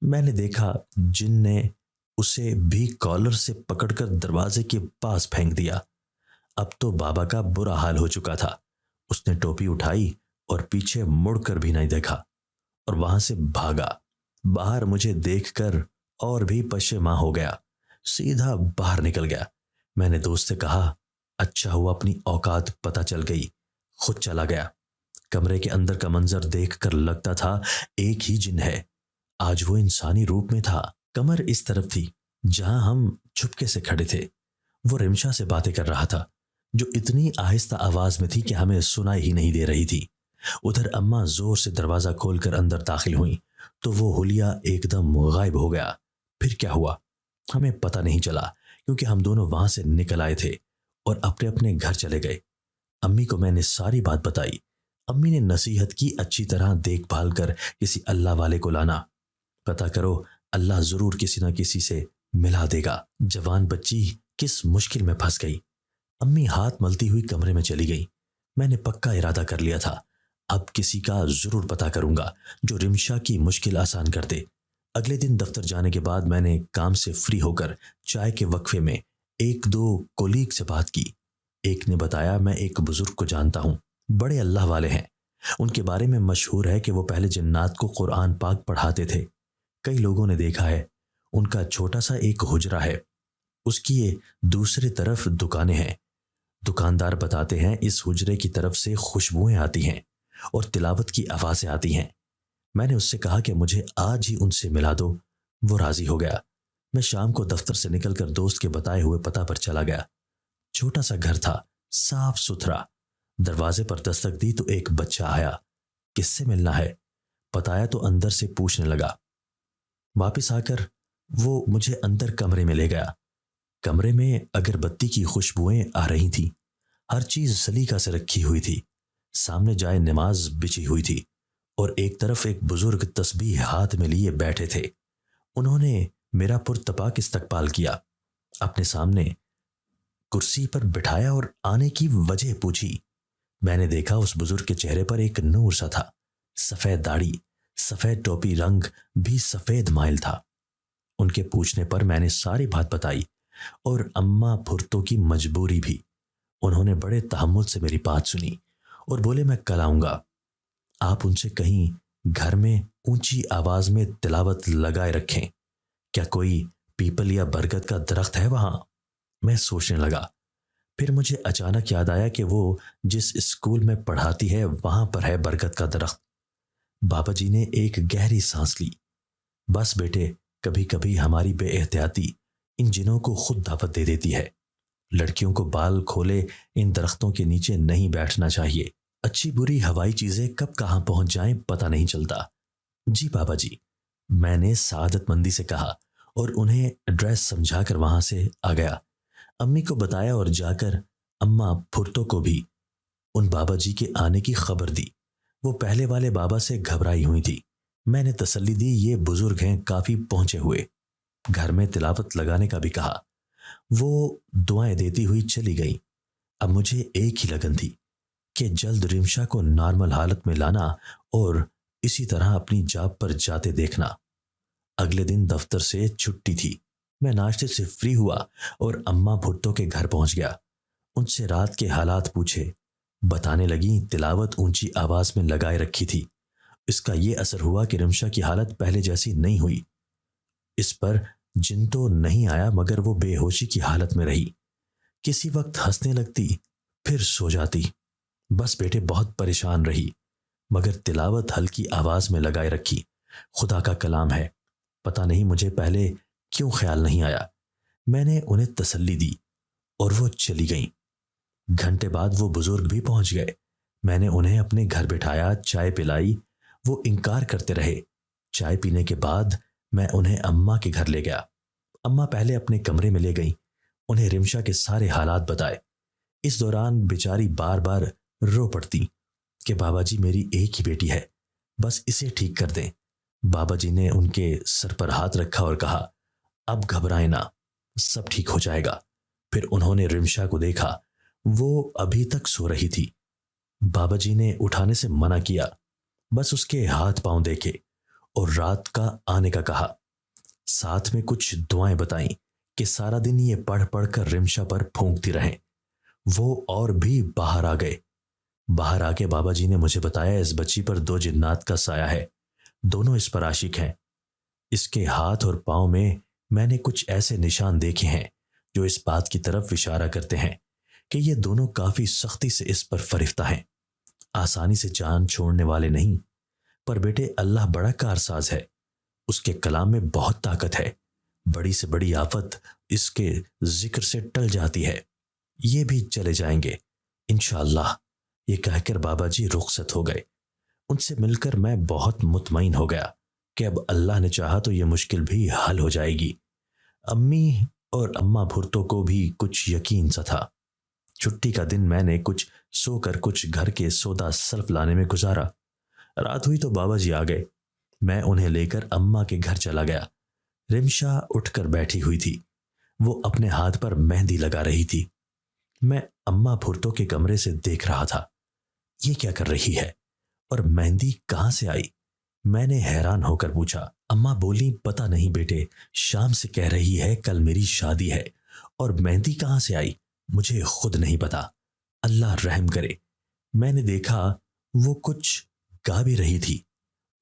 मैंने देखा जिन ने उसे भी कॉलर से पकड़कर दरवाजे के पास फेंक दिया। अब तो बाबा का बुरा हाल हो चुका था। उसने टोपी उठाई और पीछे मुड़कर भी नहीं देखा और वहां से भागा। बाहर मुझे देखकर और भी पशेमां हो गया, सीधा बाहर निकल गया। मैंने दोस्त से कहा, अच्छा हुआ अपनी औकात पता चल गई, खुद चला गया। कमरे के अंदर का मंजर देखकर लगता था एक ही जिन है। आज वो इंसानी रूप में था। कमर इस तरफ थी जहां हम चुपके से खड़े थे। वो रिमशा से बातें कर रहा था, जो इतनी आहिस्ता आवाज में थी कि हमें सुनाई ही नहीं दे रही थी। उधर अम्मा जोर से दरवाजा खोलकर अंदर दाखिल हुई तो वो हुलिया एकदम गायब हो गया। फिर क्या हुआ हमें पता नहीं चला, क्योंकि हम दोनों वहां से निकल आए थे और अपने अपने घर चले गए। अम्मी को मैंने सारी बात बताई। अम्मी ने नसीहत की, अच्छी तरह देखभाल कर किसी अल्लाह वाले को लाना, पता करो, अल्लाह जरूर किसी ना किसी से मिला देगा। जवान बच्ची किस मुश्किल में फंस गई। अम्मी हाथ मलती हुई कमरे में चली गई। मैंने पक्का इरादा कर लिया था, अब किसी का जरूर पता करूंगा जो रिमशा की मुश्किल आसान कर दे। अगले दिन दफ्तर जाने के बाद मैंने काम से फ्री होकर चाय के वक्फे में एक दो कोलीग से बात की। एक ने बताया, मैं एक बुजुर्ग को जानता हूं, बड़े अल्लाह वाले हैं। उनके बारे में मशहूर है कि वो पहले जिन्नात को कुरान पाक पढ़ाते थे। कई लोगों ने देखा है। उनका छोटा सा एक हुजरा है, उसकी ये दूसरी तरफ दुकानें हैं। दुकानदार बताते हैं इस हुजरे की तरफ से खुशबुएं आती हैं और तिलावत की आवाजें आती हैं। मैंने उससे कहा कि मुझे आज ही उनसे मिला दो। वो राजी हो गया। मैं शाम को दफ्तर से निकलकर दोस्त के बताए हुए पता पर चला गया। छोटा सा घर था, साफ सुथरा। दरवाजे पर दस्तक दी तो एक बच्चा आया। किससे मिलना है बताया तो अंदर से पूछने लगा। वापस आकर वो मुझे अंदर कमरे में ले गया। कमरे में अगरबत्ती की खुशबुएं आ रही थी। हर चीज सलीका से रखी हुई थी। सामने जाए नमाज बिछी हुई थी और एक तरफ एक बुजुर्ग तस्बीह हाथ में लिए बैठे थे। उन्होंने मेरा पुरतपाक इस्तकबाल किया, अपने सामने कुर्सी पर बिठाया और आने की वजह पूछी। मैंने देखा उस बुजुर्ग के चेहरे पर एक नूर सा था। सफेद दाढ़ी, सफेद टोपी, रंग भी सफेद माइल था। उनके पूछने पर मैंने सारी बात बताई और अम्मा फुर्तों की मजबूरी भी। उन्होंने बड़े तहम्मुल से मेरी बात सुनी और बोले, मैं कल आऊंगा। आप उनसे कहीं घर में ऊंची आवाज में तिलावत लगाए रखें। क्या कोई पीपल या बरगद का दरख्त है वहां? मैं सोचने लगा। फिर मुझे अचानक याद आया कि वो जिस स्कूल में पढ़ाती है वहां पर है बरगद का दरख्त। बाबा जी ने एक गहरी सांस ली। बस बेटे, कभी कभी हमारी बेएहतियाती इन जिनों को खुद दावत दे देती है। लड़कियों को बाल खोले इन दरख्तों के नीचे नहीं बैठना चाहिए। अच्छी बुरी हवाई चीजें कब कहां पहुंच जाएं पता नहीं चलता। जी बाबा जी, मैंने सादतमंदी से कहा और उन्हें एड्रेस समझाकर वहां से आ गया। अम्मी को बताया और जाकर अम्मा फुर्तो को भी उन बाबा जी के आने की खबर दी। वो पहले वाले बाबा से घबराई हुई थी। मैंने तसल्ली दी, ये बुजुर्ग हैं, काफी पहुंचे हुए। घर में तिलावत लगाने का भी कहा। वो दुआएं देती हुई चली गई। अब मुझे एक ही लगन थी कि जल्द रिमशा को नॉर्मल हालत में लाना और इसी तरह अपनी जॉब पर जाते देखना। अगले दिन दफ्तर से छुट्टी थी। मैं नाश्ते से फ्री हुआ और अम्मा भुट्टो के घर पहुंच गया। उनसे रात के हालात पूछे। बताने लगी तिलावत ऊंची आवाज में लगाए रखी थी। इसका यह असर हुआ कि रिमशा की हालत पहले जैसी नहीं हुई। इस पर जिन तो नहीं आया मगर वो बेहोशी की हालत में रही। किसी वक्त हंसने लगती, फिर सो जाती। बस बेटे बहुत परेशान रही, मगर तिलावत हल्की आवाज में लगाए रखी। खुदा का कलाम है। पता नहीं मुझे पहले क्यों ख्याल नहीं आया। मैंने उन्हें तसल्ली दी और वो चली गईं। घंटे बाद वो बुजुर्ग भी पहुंच गए। मैंने उन्हें अपने घर बिठाया, चाय पिलाई। वो इनकार करते रहे। चाय पीने के बाद मैं उन्हें अम्मा के घर ले गया। अम्मा पहले अपने कमरे में ले गई, उन्हें रिमशा के सारे हालात बताए। इस दौरान बेचारी बार बार रो पड़ती कि बाबा जी मेरी एक ही बेटी है, बस इसे ठीक कर दें। बाबा जी ने उनके सर पर हाथ रखा और कहा, अब घबराएं ना, सब ठीक हो जाएगा। फिर उन्होंने रिमशा को देखा, वो अभी तक सो रही थी। बाबा जी ने उठाने से मना किया, बस उसके हाथ पांव देखे और रात का आने का कहा। साथ में कुछ दुआएं बताई कि सारा दिन ये पढ़ पढ़ कर रिमशा पर फूंकती रहें। वो और भी बाहर आ गए। बाहर आके बाबा जी ने मुझे बताया, इस बच्ची पर 2 जिन्नात का साया है, दोनों इस पर आशिक हैं। इसके हाथ और पांव में मैंने कुछ ऐसे निशान देखे हैं जो इस बात की तरफ इशारा करते हैं कि ये दोनों काफी सख्ती से इस पर फरिश्ता हैं, आसानी से जान छोड़ने वाले नहीं। पर बेटे अल्लाह बड़ा कारसाज है, उसके कलाम में बहुत ताकत है। बड़ी से बड़ी आफत इसके जिक्र से टल जाती है। ये भी चले जाएंगे इंशाअल्लाह। ये कहकर बाबा जी रुखसत हो गए। उनसे मिलकर मैं बहुत मुतमईन हो गया कि अब अल्लाह ने चाहा तो ये मुश्किल भी हल हो जाएगी। अम्मी और अम्मा भुर्तो को भी कुछ यकीन सा था। छुट्टी का दिन मैंने कुछ सोकर कुछ घर के सौदा सर्फ लाने में गुजारा। रात हुई तो बाबा जी आ गए। मैं उन्हें लेकर अम्मा के घर चला गया। रिमशा उठकर बैठी हुई थी। वो अपने हाथ पर मेहंदी लगा रही थी। मैं अम्मा भुर्तो के कमरे से देख रहा था। ये क्या कर रही है और मेहंदी कहां से आई? मैंने हैरान होकर पूछा। अम्मा बोली, पता नहीं बेटे, शाम से कह रही है कल मेरी शादी है और मेहंदी कहां से आई मुझे खुद नहीं पता, अल्लाह रहम करे। मैंने देखा वो कुछ गा भी रही थी।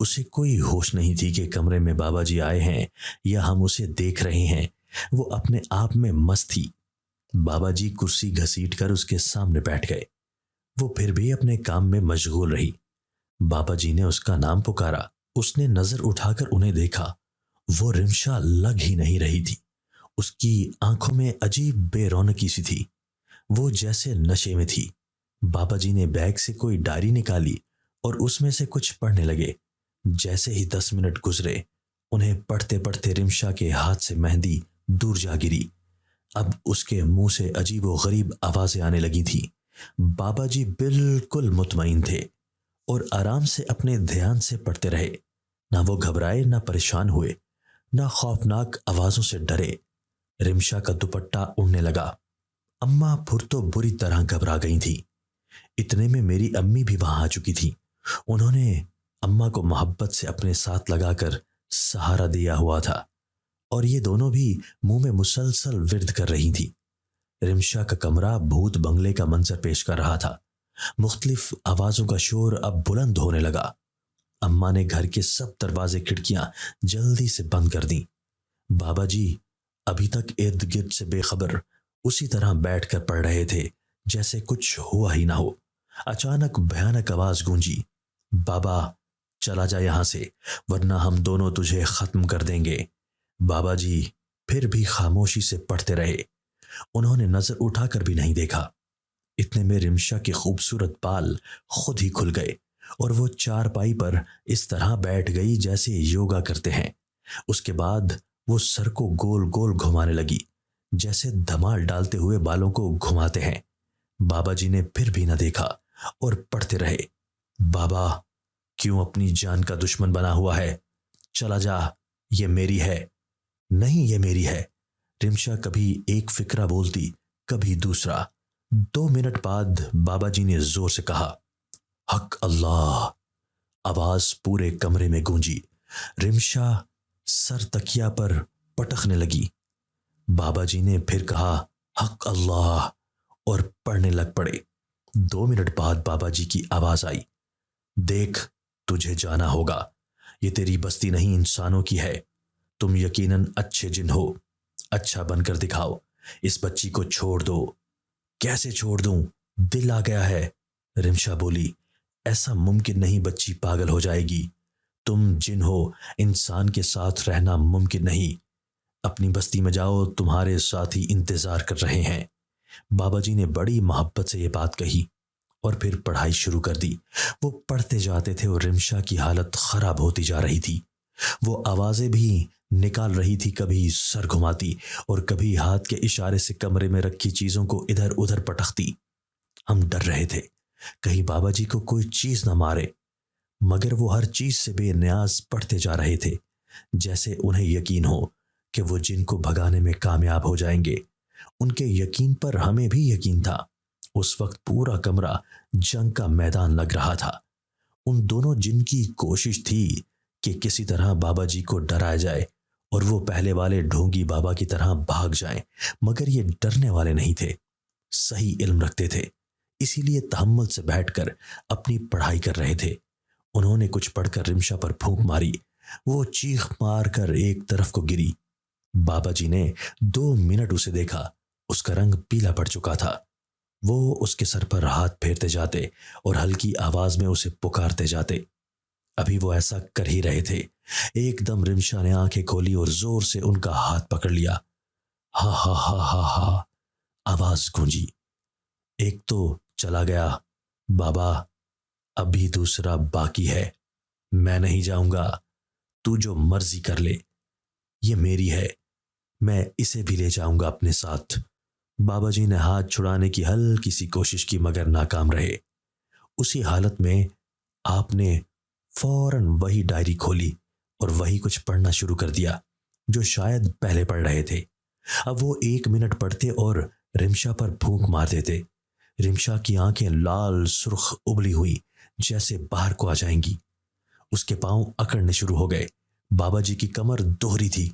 उसे कोई होश नहीं थी कि कमरे में बाबा जी आए हैं या हम उसे देख रहे हैं। वो अपने आप में मस्त थी। बाबा जी कुर्सी घसीट कर उसके सामने बैठ गए। वो फिर भी अपने काम में मशगूल रही। बाबा जी ने उसका नाम पुकारा। उसने नजर उठाकर उन्हें देखा। वो रिमशा लग ही नहीं रही थी। उसकी आंखों में अजीब बेरौनकी सी थी। वो जैसे नशे में थी। बाबा जी ने बैग से कोई डायरी निकाली और उसमें से कुछ पढ़ने लगे। जैसे ही 10 मिनट गुजरे, उन्हें पढ़ते पढ़ते रिमशा के हाथ से मेहंदी दूर जा गिरी। अब उसके मुंह से अजीब व गरीब आवाजें आने लगी थी। बाबा जी बिल्कुल मुतमईन थे और आराम से अपने ध्यान से पढ़ते रहे। ना वो घबराए, ना परेशान हुए, ना खौफनाक आवाजों से डरे। रिमशा का दुपट्टा उड़ने लगा। अम्मा भुर्तो बुरी तरह घबरा गई थी। इतने में मेरी अम्मी भी वहां आ चुकी थी। उन्होंने अम्मा को मोहब्बत से अपने साथ लगाकर सहारा दिया हुआ था और ये दोनों भी मुंह में मुसलसल विर्द कर रही थी। रिमशा का कमरा भूत बंगले का मंजर पेश कर रहा था। मुख्तलिफ आवाजों का शोर अब बुलंद होने लगा। अम्मा ने घर के सब दरवाजे खिड़कियां जल्दी से बंद कर दी। बाबा जी अभी तक इर्द गिर्द से बेखबर उसी तरह बैठकर पढ़ रहे थे जैसे कुछ हुआ ही ना हो। अचानक भयानक आवाज गूंजी, बाबा चला जा यहां से, वरना हम दोनों तुझे खत्म कर देंगे। बाबा जी फिर भी खामोशी से पढ़ते रहे। उन्होंने नजर उठाकर भी नहीं देखा। इतने में रिमशा के खूबसूरत बाल खुद ही खुल गए और वो चारपाई पर इस तरह बैठ गई जैसे योगा करते हैं। उसके बाद वो सर को गोल गोल घुमाने लगी जैसे धमाल डालते हुए बालों को घुमाते हैं। बाबा जी ने फिर भी न देखा और पढ़ते रहे, बाबा क्यों अपनी जान का दुश्मन बना हुआ है? चला जा, ये मेरी है। नहीं, ये मेरी है। रिमशा कभी एक फिक्रा बोलती, कभी दूसरा। 2 मिनट बाद बाबा जी ने जोर से कहा, हक अल्लाह। आवाज पूरे कमरे में गूंजी। रिमशा सर तकिया पर पटकने लगी। बाबा जी ने फिर कहा, हक अल्लाह, और पढ़ने लग पड़े। 2 मिनट बाद बाबा जी की आवाज आई, देख तुझे जाना होगा। ये तेरी बस्ती नहीं इंसानों की है। तुम यकीनन अच्छे जिन हो। अच्छा बनकर दिखाओ। इस बच्ची को छोड़ दो। कैसे छोड़ दूं? दिल आ गया है। रिमशा बोली, ऐसा मुमकिन नहीं, बच्ची पागल हो जाएगी। तुम जिन हो, इंसान के साथ रहना मुमकिन नहीं। अपनी बस्ती में जाओ, तुम्हारे साथी इंतजार कर रहे हैं। बाबा जी ने बड़ी मोहब्बत से यह बात कही और फिर पढ़ाई शुरू कर दी। वो पढ़ते जाते थे और रिमशा की हालत खराब होती जा रही थी। वो आवाजें भी निकाल रही थी, कभी सर घुमाती और कभी हाथ के इशारे से कमरे में रखी चीजों को इधर उधर पटकती। हम डर रहे थे कहीं बाबा जी को कोई चीज ना मारे, मगर वो हर चीज से बेनियाज पढ़ते जा रहे थे जैसे उन्हें यकीन हो कि वो जिनको भगाने में कामयाब हो जाएंगे। उनके यकीन पर हमें भी यकीन था। उस वक्त पूरा कमरा जंग का मैदान लग रहा था। उन दोनों जिन की कोशिश थी कि किसी तरह बाबा जी को डराया जाए और वो पहले वाले ढोंगी बाबा की तरह भाग जाएं, मगर ये डरने वाले नहीं थे, सही इल्म रखते थे, इसीलिए तहम्मुल से बैठकर अपनी पढ़ाई कर रहे थे। उन्होंने कुछ पढ़कर रिमशा पर फूंक मारी। वो चीख मार कर एक तरफ को गिरी। बाबा जी ने 2 मिनट उसे देखा। उसका रंग पीला पड़ चुका था। वो उसके सर पर हाथ फेरते जाते और हल्की आवाज में उसे पुकारते जाते। अभी वो ऐसा कर ही रहे थे, एकदम रिमशा ने आंखें खोली और जोर से उनका हाथ पकड़ लिया। हा हा हा हा हा, आवाज गूंजी। एक तो चला गया बाबा, अभी दूसरा बाकी है। मैं नहीं जाऊंगा, तू जो मर्जी कर ले, ये मेरी है, मैं इसे भी ले जाऊंगा अपने साथ। बाबा जी ने हाथ छुड़ाने की हल्की सी कोशिश की मगर नाकाम रहे। उसी हालत में आपने फौरन वही डायरी खोली और वही कुछ पढ़ना शुरू कर दिया जो शायद पहले पढ़ रहे थे। अब वो 1 मिनट पढ़ते और रिमशा पर फूंक मार देते। रिमशा की आंखें लाल सुर्ख उबली हुई जैसे बाहर को आ जाएंगी। उसके पांव अकड़ने शुरू हो गए। बाबा जी की कमर दोहरी थी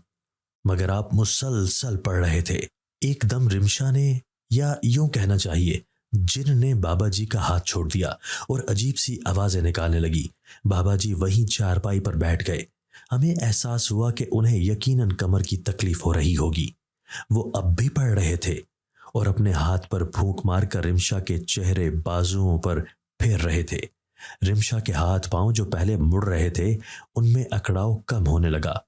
मगर आप मुसलसल पढ़ रहे थे। एकदम रिमशा ने, या यूं कहना चाहिए जिन ने बाबा जी का हाथ छोड़ दिया और अजीब सी आवाजें निकालने लगी। बाबा जी वहीं चारपाई पर बैठ गए। हमें एहसास हुआ कि उन्हें यकीनन कमर की तकलीफ हो रही होगी। वो अब भी पढ़ रहे थे और अपने हाथ पर फूंक मारकर रिमशा के चेहरे बाजुओं पर फेर रहे थे। रिमशा के हाथ पांव जो पहले मुड़ रहे थे उनमें अकड़ाव कम होने लगा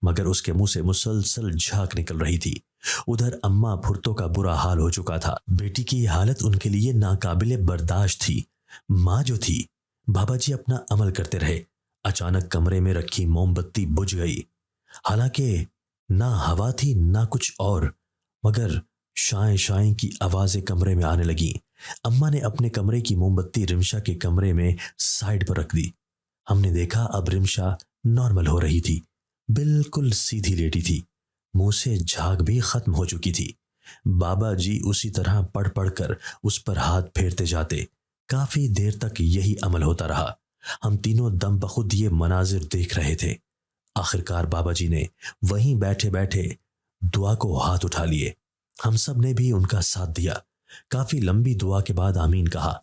मगर उसके मुंह से मुसलसल झाग निकल रही थी। उधर अम्मा फुर्तों का बुरा हाल हो चुका था। बेटी की हालत उनके लिए नाकाबिले बर्दाश्त थी। माँ जो थी, बाबा जी अपना अमल करते रहे। अचानक कमरे में रखी मोमबत्ती बुझ गई। हालांकि ना हवा थी ना कुछ और, मगर शाएं शाएं की आवाजें कमरे में आने लगी। अम्मा ने अपने कमरे की मोमबत्ती रिमशा के कमरे में साइड पर रख दी। हमने देखा अब रिमशा नॉर्मल हो रही थी, बिल्कुल सीधी लेटी थी, मुंह से झाग भी खत्म हो चुकी थी। बाबा जी उसी तरह पढ़ पढ़ कर उस पर हाथ फेरते जाते। काफी देर तक यही अमल होता रहा। हम तीनों दम बखुद ये मनाजिर देख रहे थे। आखिरकार बाबा जी ने वहीं बैठे बैठे दुआ को हाथ उठा लिए। हम सब ने भी उनका साथ दिया। काफी लंबी दुआ के बाद आमीन कहा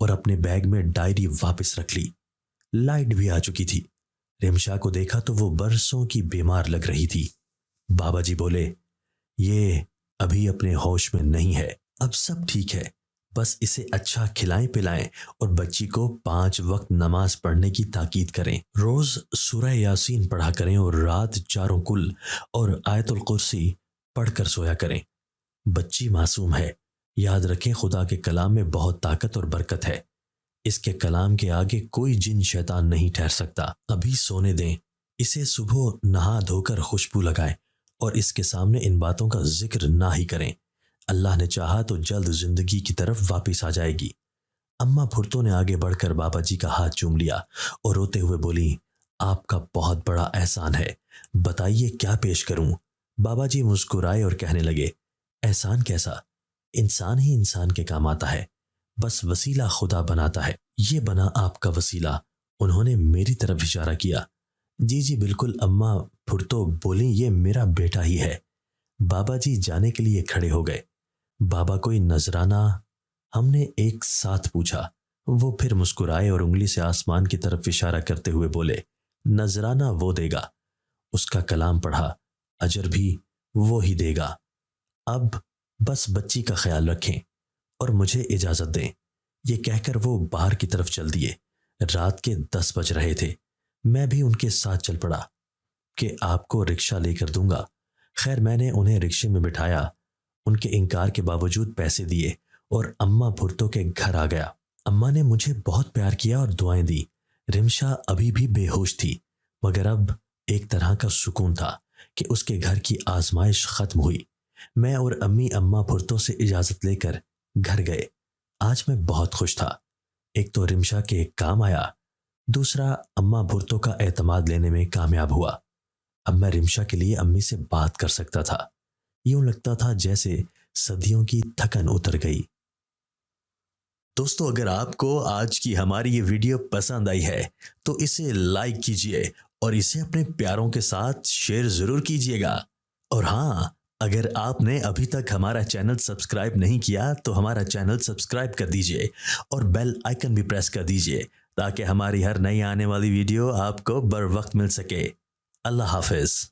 और अपने बैग में डायरी वापस रख ली। लाइट भी आ चुकी थी। रिमशा को देखा तो वो बरसों की बीमार लग रही थी। बाबा जी बोले, ये अभी अपने होश में नहीं है, अब सब ठीक है, बस इसे अच्छा खिलाएं पिलाएं और बच्ची को 5 वक्त नमाज पढ़ने की ताकीद करें। रोज सूरह यासीन पढ़ा करें और रात चारों कुल और आयतुल कुर्सी पढ़कर सोया करें। बच्ची मासूम है, याद रखें खुदा के कलाम में बहुत ताकत और बरकत है। इसके कलाम के आगे कोई जिन शैतान नहीं ठहर सकता। अभी सोने दें, इसे सुबह नहा धोकर खुशबू लगाएं और इसके सामने इन बातों का जिक्र ना ही करें। अल्लाह ने चाहा तो जल्द जिंदगी की तरफ वापस आ जाएगी। अम्मा भुर्तो ने आगे बढ़कर बाबा जी का हाथ चूम लिया और रोते हुए बोली, आपका बहुत बड़ा एहसान है, बताइए क्या पेश करूं। बाबा जी मुस्कुराए और कहने लगे, एहसान कैसा, इंसान ही इंसान के काम आता है, बस वसीला खुदा बनाता है। ये बना आपका वसीला। उन्होंने मेरी तरफ इशारा किया। जी जी बिल्कुल अम्मा भुर्तो बोली, ये मेरा बेटा ही है। बाबा जी जाने के लिए खड़े हो गए। बाबा कोई नजराना, हमने एक साथ पूछा। वो फिर मुस्कुराए और उंगली से आसमान की तरफ इशारा करते हुए बोले, नजराना वो देगा, उसका कलाम पढ़ा, अजर भी वो ही देगा। अब बस बच्ची का ख्याल रखें और मुझे इजाजत दें। ये कहकर वो बाहर की तरफ चल दिए। रात के 10 बज रहे थे। मैं भी उनके साथ चल पड़ा कि आपको रिक्शा लेकर दूंगा। खैर मैंने उन्हें रिक्शे में बिठाया। उनके इनकार के बावजूद पैसे दिए और अम्मा भुर्तो के घर आ गया। अम्मा ने मुझे बहुत प्यार किया और दुआएं दी। रिमशा अभी भी बेहोश थी, मगर अब एक तरह का सुकून था कि उसके घर की आजमाइश खत्म हुई। मैं और अम्मी अम्मा भुर्तो से इजाजत लेकर घर गए। आज मैं बहुत खुश था। एक तो रिमशा के काम आया, दूसरा अम्मा भुर्तो का एतमाद लेने में कामयाब हुआ। अब मैं रिमशा के लिए अम्मी से बात कर सकता था। यूं लगता था जैसे सदियों की थकन उतर गई। दोस्तों, अगर आपको आज की हमारी ये वीडियो पसंद आई है तो इसे लाइक कीजिए और इसे अपने प्यारों के साथ शेयर जरूर कीजिएगा। और हाँ, अगर आपने अभी तक हमारा चैनल सब्सक्राइब नहीं किया तो हमारा चैनल सब्सक्राइब कर दीजिए और बेल आइकन भी प्रेस कर दीजिए ताकि हमारी हर नई आने वाली वीडियो आपको बर वक्त मिल सके। अल्लाह हाफिज।